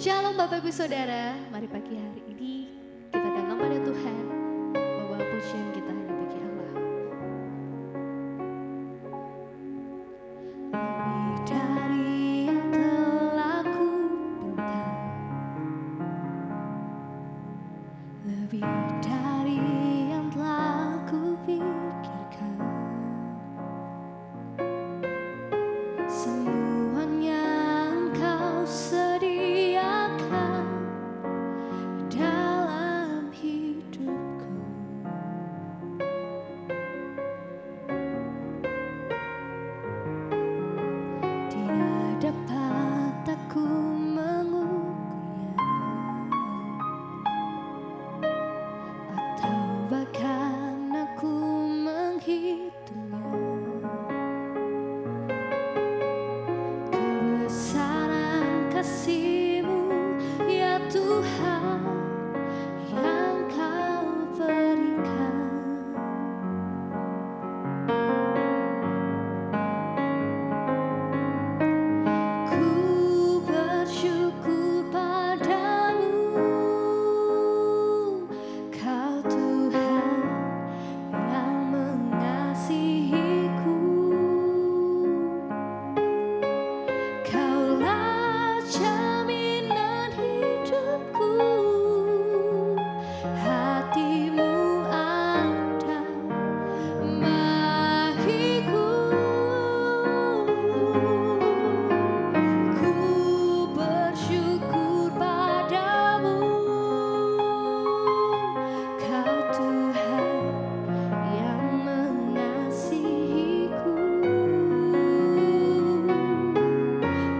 Shalom Bapak Ibu Saudara, mari pagi hari ini kita datang pada Tuhan, membawa pujian kita hanya bagi Allah. Lebih dari yang telah ku pinta, lebih dari yang telah ku pikirkan, semuanya Engkau sediakan dalam hidupku. Tidak dapat aku mengukurnya, atau bahkan aku menghitungnya. Kebesaran kasih-Mu ya Tuhan yang Kau berikan. Ku bersyukur padamu, Kau Tuhan yang mengasihiku. Kaulah jaminan hidupku, hati-Mu ada bagiku. Ku bersyukur padamu, Kau Tuhan yang mengasihiku.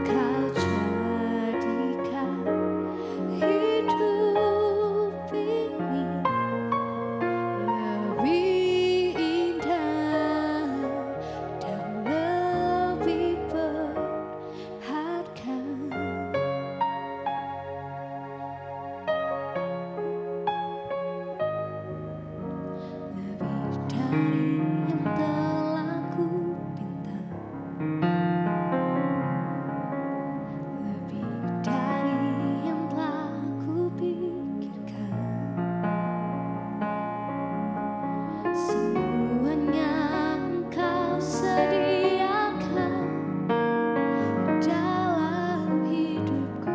Kau jadikan hidup ini lebih indah dan lebih berharga. Lebih dari yang telah ku pinta, lebih dari yang telah ku pikirkan, semuanya Engkau sediakan dalam hidupku.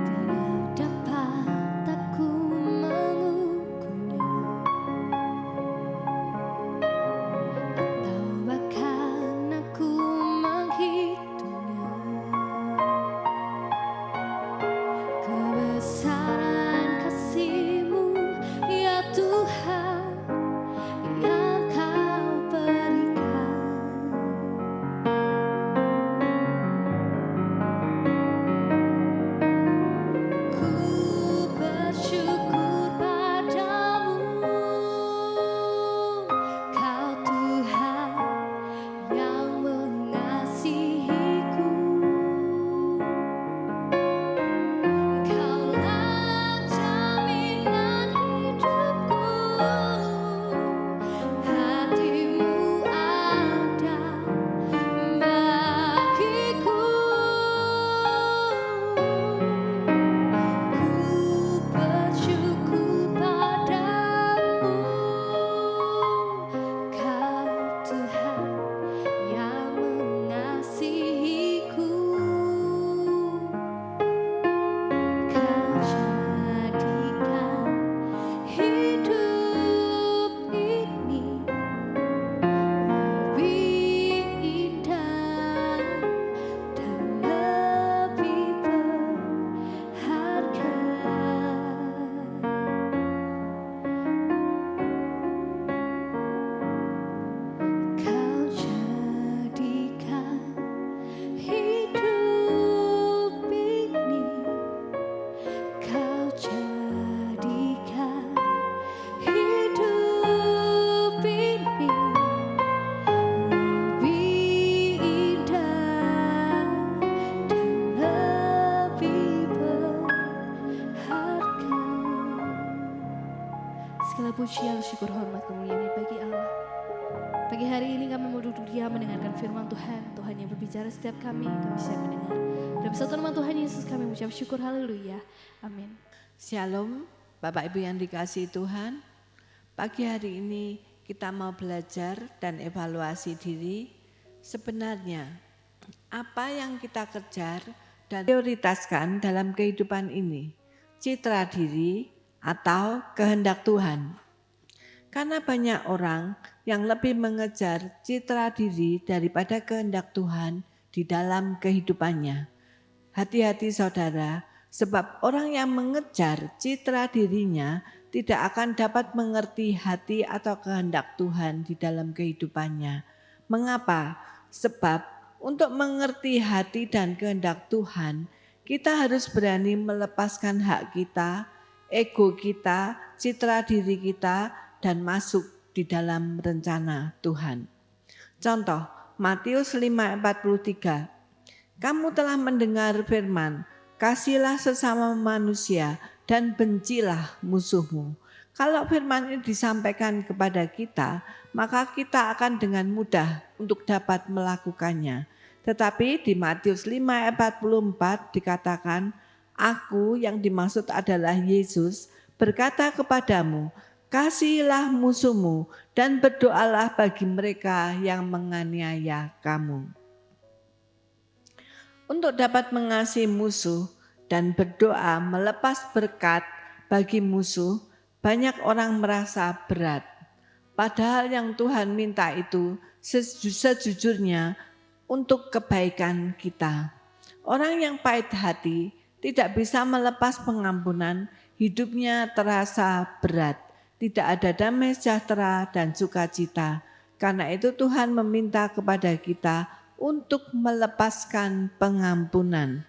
Tidak dapat aku mengukurnya, atau bahkan aku menghitungnya. Kebesaran kasih-Mu ya Tuhan yang Kau berikan. Ku bersyukur padamu, Kau Tuhan yang mengasihiku. Kaulah jaminan hidupku, hati-Mu ada bagiku. Ku bersyukur padamu, Kau Tuhan yang mengasihiku. Kau jadikan hidup ini lebih indah dan lebih berharga. Kau jadikan hidup ini, Kau jadikan hidup ini lebih indah dan lebih berharga. Segala pujian, syukur, hormat, kemuliaan bagi Allah. Pagi hari ini kami mau duduk diam mendengarkan firman Tuhan. Tuhan yang berbicara setiap kami siap mendengar. Dalam satu nama Tuhan Yesus kami mengucap syukur, haleluya, amin. Shalom, Bapak Ibu yang dikasihi Tuhan. Pagi hari ini kita mau belajar dan evaluasi diri. Sebenarnya apa yang kita kejar dan prioritaskan dalam kehidupan ini, citra diri atau kehendak Tuhan. Karena banyak orang yang lebih mengejar citra diri daripada kehendak Tuhan di dalam kehidupannya. Hati-hati saudara, sebab orang yang mengejar citra dirinya tidak akan dapat mengerti hati atau kehendak Tuhan di dalam kehidupannya. Mengapa? Sebab untuk mengerti hati dan kehendak Tuhan, kita harus berani melepaskan hak kita, ego kita, citra diri kita, dan masuk di dalam rencana Tuhan. Contoh, Matius 5:43. Kamu telah mendengar firman, kasihilah sesama manusia dan bencilah musuhmu. Kalau firman ini disampaikan kepada kita, maka kita akan dengan mudah untuk dapat melakukannya. Tetapi di Matius 5:44 dikatakan, Aku yang dimaksud adalah Yesus berkata kepadamu, kasihilah musuhmu dan berdoalah bagi mereka yang menganiaya kamu. Untuk dapat mengasihi musuh dan berdoa melepas berkat bagi musuh, banyak orang merasa berat. Padahal yang Tuhan minta itu sejujurnya untuk kebaikan kita. Orang yang pahit hati tidak bisa melepas pengampunan, hidupnya terasa berat. Tidak ada damai sejahtera dan sukacita. Karena itu Tuhan meminta kepada kita untuk melepaskan pengampunan.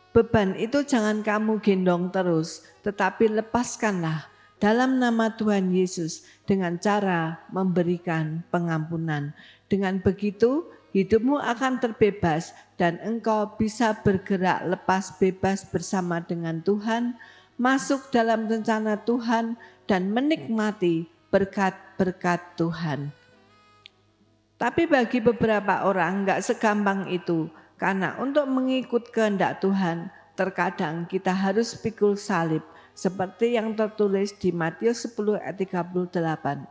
Beban itu jangan kamu gendong terus, tetapi lepaskanlah dalam nama Tuhan Yesus dengan cara memberikan pengampunan. Dengan begitu hidupmu akan terbebas dan engkau bisa bergerak lepas bebas bersama dengan Tuhan, masuk dalam rencana Tuhan dan menikmati berkat-berkat Tuhan. Tapi bagi beberapa orang enggak segampang itu, karena untuk mengikut kehendak Tuhan terkadang kita harus pikul salib seperti yang tertulis di Matius 10:38.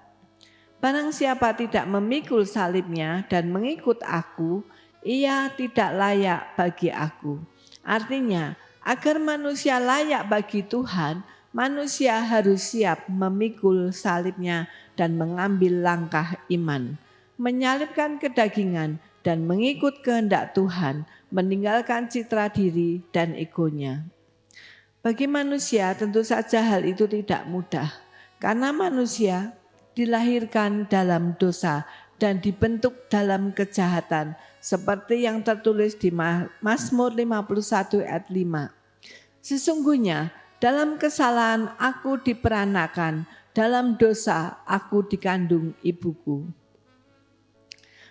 Barang siapa tidak memikul salibnya dan mengikut aku, ia tidak layak bagi aku. Artinya, agar manusia layak bagi Tuhan, manusia harus siap memikul salibnya dan mengambil langkah iman. Menyalibkan kedagingan dan mengikut kehendak Tuhan, meninggalkan citra diri dan egonya. Bagi manusia tentu saja hal itu tidak mudah, karena manusia dilahirkan dalam dosa dan dibentuk dalam kejahatan, seperti yang tertulis di Mazmur 51:5. Sesungguhnya dalam kesalahan aku diperanakan, dalam dosa aku dikandung ibuku.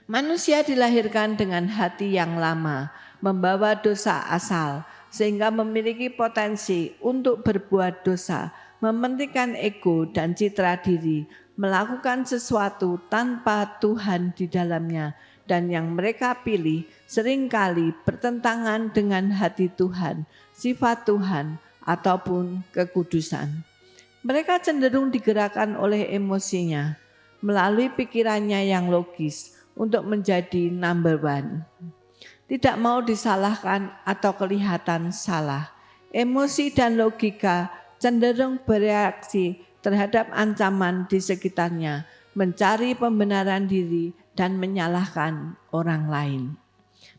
Manusia dilahirkan dengan hati yang lama, membawa dosa asal, sehingga memiliki potensi untuk berbuat dosa, mementingkan ego dan citra diri, melakukan sesuatu tanpa Tuhan di dalamnya, dan yang mereka pilih seringkali bertentangan dengan hati Tuhan, sifat Tuhan, ataupun kekudusan. Mereka cenderung digerakkan oleh emosinya, melalui pikirannya yang logis, untuk menjadi number one. Tidak mau disalahkan atau kelihatan salah. Emosi dan logika cenderung bereaksi terhadap ancaman di sekitarnya, mencari pembenaran diri dan menyalahkan orang lain.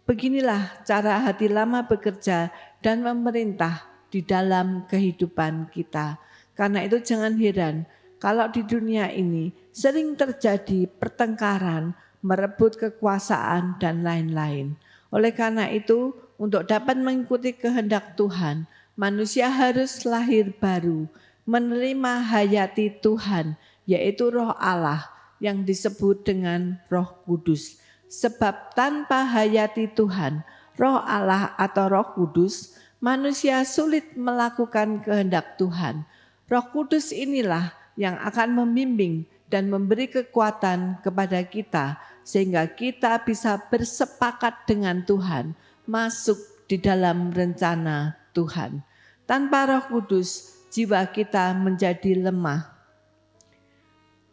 Beginilah cara hati lama bekerja dan memerintah di dalam kehidupan kita. Karena itu jangan heran kalau di dunia ini sering terjadi pertengkaran, merebut kekuasaan dan lain-lain. Oleh karena itu, untuk dapat mengikuti kehendak Tuhan, manusia harus lahir baru, menerima hayati Tuhan, yaitu Roh Allah yang disebut dengan Roh Kudus. Sebab tanpa hayati Tuhan, Roh Allah atau Roh Kudus, manusia sulit melakukan kehendak Tuhan. Roh Kudus inilah yang akan membimbing dan memberi kekuatan kepada kita sehingga kita bisa bersepakat dengan Tuhan, masuk di dalam rencana Tuhan. Tanpa Roh Kudus, jiwa kita menjadi lemah.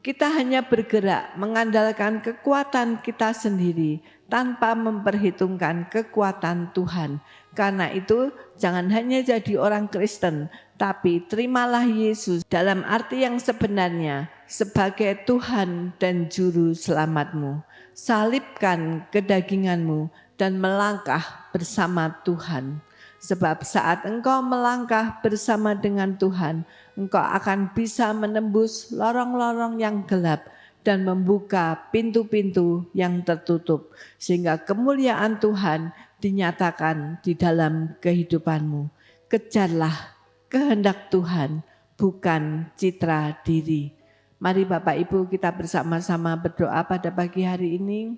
Kita hanya bergerak mengandalkan kekuatan kita sendiri tanpa memperhitungkan kekuatan Tuhan. Karena itu jangan hanya jadi orang Kristen, tapi terimalah Yesus dalam arti yang sebenarnya sebagai Tuhan dan Juru Selamatmu. Salibkan kedaginganmu dan melangkah bersama Tuhan. Sebab saat engkau melangkah bersama dengan Tuhan, engkau akan bisa menembus lorong-lorong yang gelap dan membuka pintu-pintu yang tertutup, sehingga kemuliaan Tuhan dinyatakan di dalam kehidupanmu. Kejarlah kehendak Tuhan, bukan citra diri. Mari Bapak Ibu kita bersama-sama berdoa pada pagi hari ini.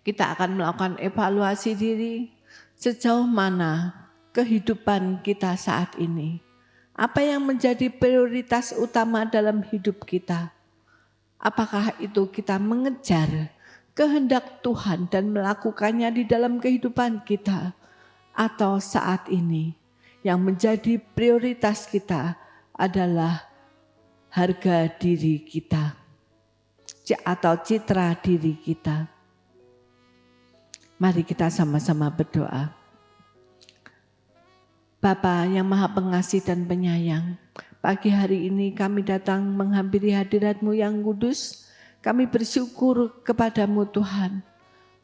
Kita akan melakukan evaluasi diri. Sejauh mana kehidupan kita saat ini? Apa yang menjadi prioritas utama dalam hidup kita? Apakah itu kita mengejar kehendak Tuhan dan melakukannya di dalam kehidupan kita? Atau saat ini yang menjadi prioritas kita adalah harga diri kita atau citra diri kita? Mari kita sama-sama berdoa. Bapa yang Maha Pengasih dan Penyayang, pagi hari ini kami datang menghampiri hadirat-Mu yang kudus. Kami bersyukur kepadamu Tuhan,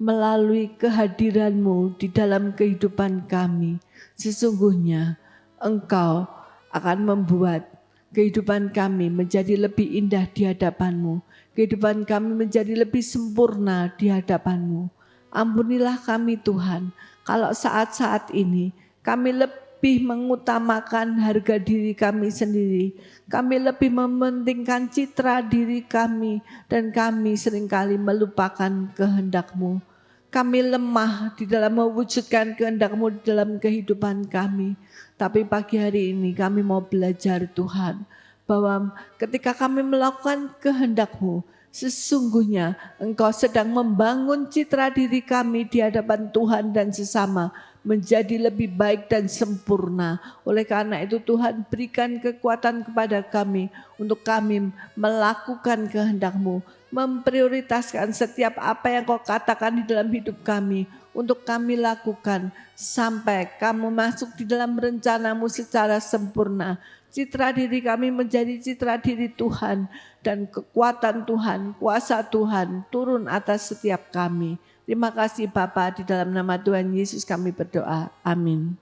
melalui kehadiran-Mu di dalam kehidupan kami. Sesungguhnya Engkau akan membuat kehidupan kami menjadi lebih indah di hadapan-Mu. Kehidupan kami menjadi lebih sempurna di hadapan-Mu. Ampunilah kami Tuhan, kalau saat-saat ini kami lebih mengutamakan harga diri kami sendiri. Kami lebih mementingkan citra diri kami dan kami seringkali melupakan kehendak-Mu. Kami lemah di dalam mewujudkan kehendak-Mu di dalam kehidupan kami. Tapi pagi hari ini kami mau belajar Tuhan, bahwa ketika kami melakukan kehendak-Mu, sesungguhnya Engkau sedang membangun citra diri kami di hadapan Tuhan dan sesama menjadi lebih baik dan sempurna. Oleh karena itu Tuhan berikan kekuatan kepada kami untuk kami melakukan kehendak-Mu, memprioritaskan setiap apa yang Kau katakan di dalam hidup kami untuk kami lakukan sampai Kamu masuk di dalam rencana-Mu secara sempurna. Citra diri kami menjadi citra diri Tuhan dan kekuatan Tuhan, kuasa Tuhan turun atas setiap kami. Terima kasih Bapa, di dalam nama Tuhan Yesus kami berdoa. Amin.